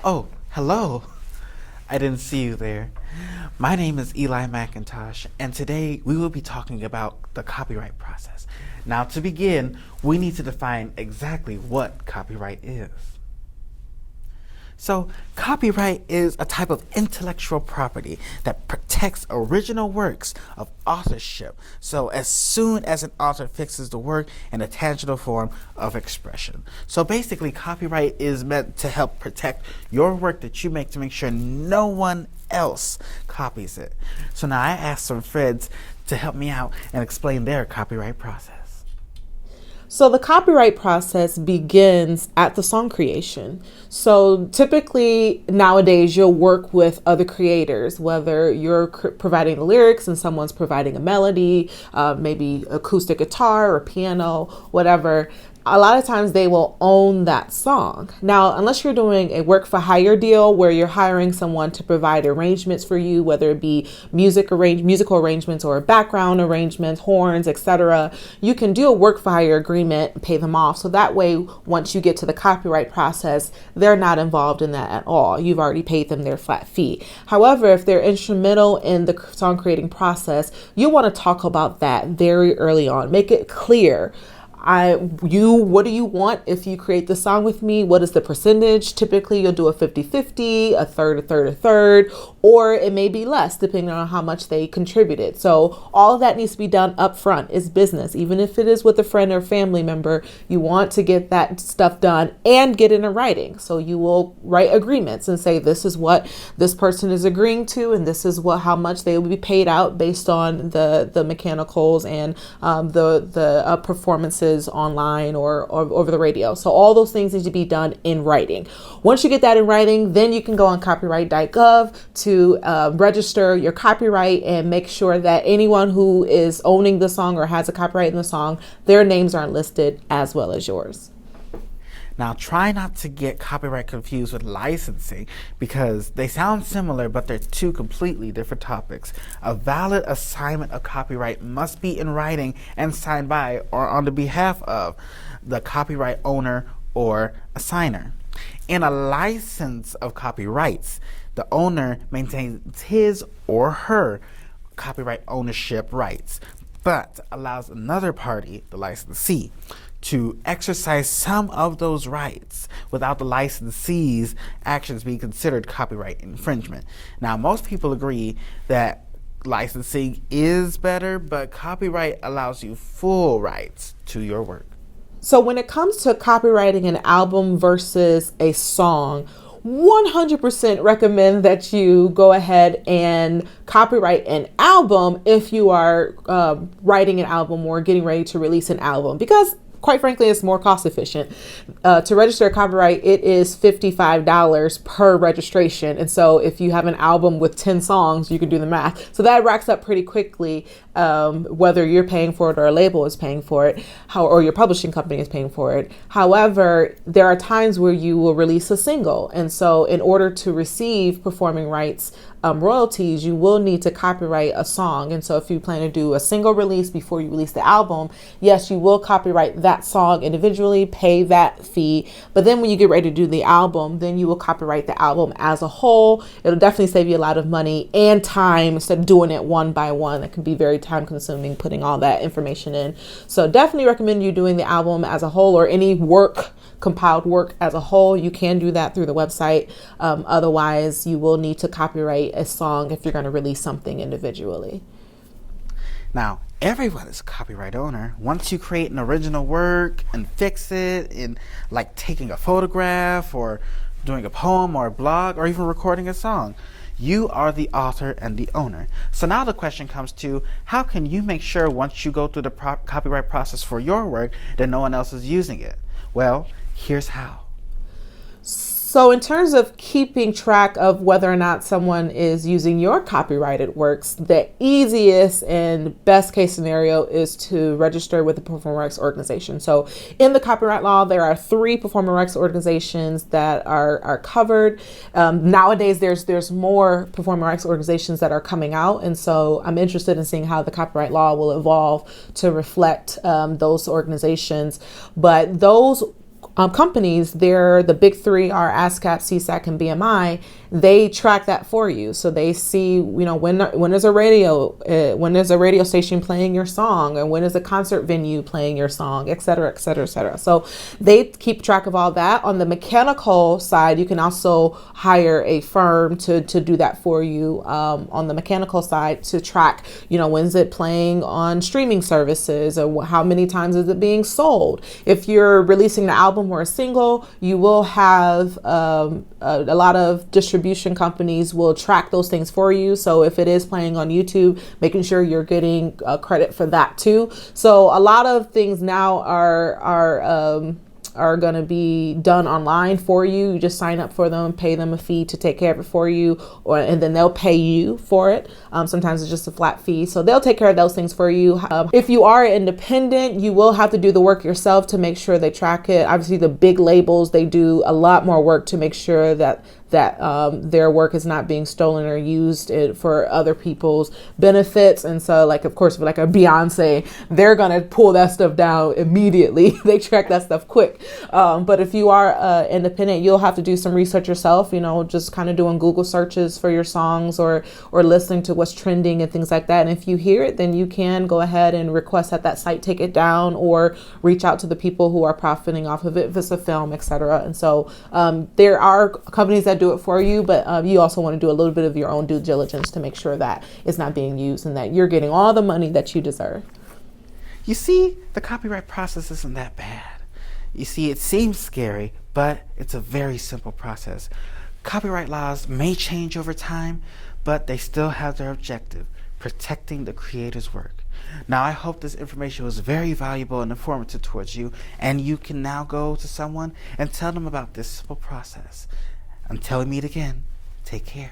Oh, hello. I didn't see you there. My name is Eli McIntosh, and today we will be talking about the copyright process. Now, to begin, we need to define exactly what copyright is. So, copyright is a type of intellectual property that protects original works of authorship. So, as soon as an author fixes the work in a tangible form of expression. So, basically, copyright is meant to help protect your work that you make to make sure no one else copies it. So, now I asked some friends to help me out and explain their copyright process. So the copyright process begins at the song creation. So typically nowadays you'll work with other creators, whether you're providing the lyrics and someone's providing a melody, maybe acoustic guitar or piano, whatever. A lot of times they will own that song. Now, unless you're doing a work for hire deal where you're hiring someone to provide arrangements for you, whether it be musical arrangements or background arrangements, horns, etc., you can do a work for hire agreement and pay them off. So that way, once you get to the copyright process, they're not involved in that at all. You've already paid them their flat fee. However, if they're instrumental in the song creating process, you want to talk about that very early on. Make it clear. What do you want if you create the song with me? What is the percentage? Typically you'll do a 50-50, a third, or it may be less depending on how much they contributed. So all of that needs to be done up front. It's business. Even if it is with a friend or family member, you want to get that stuff done and get it in writing. So you will write agreements and say, this is what this person is agreeing to, and this is how much they will be paid out based on the mechanicals and the performances online or over the radio. So all those things need to be done in writing. Once you get that in writing, then you can go on copyright.gov to register your copyright and make sure that anyone who is owning the song or has a copyright in the song, their names are listed as well as yours. Now, try not to get copyright confused with licensing because they sound similar, but they're two completely different topics. A valid assignment of copyright must be in writing and signed by or on the behalf of the copyright owner or assigner. In a license of copyrights, the owner maintains his or her copyright ownership rights, but allows another party, the licensee, to exercise some of those rights without the licensee's actions being considered copyright infringement. Now, most people agree that licensing is better, but copyright allows you full rights to your work. So when it comes to copyrighting an album versus a song, 100% recommend that you go ahead and copyright an album if you are writing an album or getting ready to release an album, because quite frankly, it's more cost efficient. To register a copyright, it is $55 per registration. And so if you have an album with 10 songs, you can do the math. So that racks up pretty quickly, whether you're paying for it or a label is paying for it, or your publishing company is paying for it. However, there are times where you will release a single. And so in order to receive performing rights royalties, you will need to copyright a song. And so if you plan to do a single release before you release the album, yes, you will copyright that song individually, pay that fee. But then when you get ready to do the album, then you will copyright the album as a whole. It'll definitely save you a lot of money and time instead of doing it one by one. That can be very time consuming, putting all that information in. So definitely recommend you doing the album as a whole, or any compiled work as a whole. You can do that through the website. Otherwise, you will need to copyright a song if you're going to release something individually. Now, everyone is a copyright owner. Once you create an original work and fix it, in like taking a photograph or doing a poem or a blog or even recording a song, you are the author and the owner. So now the question comes to, how can you make sure once you go through the copyright process for your work that no one else is using it? Well, here's how. So in terms of keeping track of whether or not someone is using your copyrighted works, the easiest and best case scenario is to register with the Performing Rights Organization. So in the copyright law, there are 3 performing rights organizations that are covered. Nowadays, there's more performing rights organizations that are coming out. And so I'm interested in seeing how the copyright law will evolve to reflect those organizations. But those companies, they're the big three are ASCAP, CSAC, and BMI. They track that for you, so they see, you know, when is a radio station playing your song, and when is a concert venue playing your song, et cetera, et cetera, et cetera. So they keep track of all that. On the mechanical side, you can also hire a firm to do that for you. On the mechanical side, to track, you know, when's it playing on streaming services, or how many times is it being sold. If you're releasing the album or a single, you will have a lot of distribution companies will track those things for you. So if it is playing on YouTube, making sure you're getting credit for that too. So a lot of things now are going to be done online for you. You just sign up for them, pay them a fee to take care of it for you, and then they'll pay you for it. Sometimes it's just a flat fee. So they'll take care of those things for you. If you are independent, you will have to do the work yourself to make sure they track it. Obviously, the big labels, they do a lot more work to make sure that their work is not being stolen or used for other people's benefits. And so, like, of course, like a Beyonce, they're gonna pull that stuff down immediately. They track that stuff quick. But if you are independent, you'll have to do some research yourself, you know, just kind of doing Google searches for your songs, or listening to what's trending and things like that. And if you hear it, then you can go ahead and request that site take it down, or reach out to the people who are profiting off of it, if it's a film, etc. And so there are companies that do it for you, but you also want to do a little bit of your own due diligence to make sure that it's not being used and that you're getting all the money that you deserve. You see, the copyright process isn't that bad. You see, it seems scary, but it's a very simple process. Copyright laws may change over time, but they still have their objective: protecting the creator's work. Now, I hope this information was very valuable and informative towards you, and you can now go to someone and tell them about this simple process. Until we meet again, take care.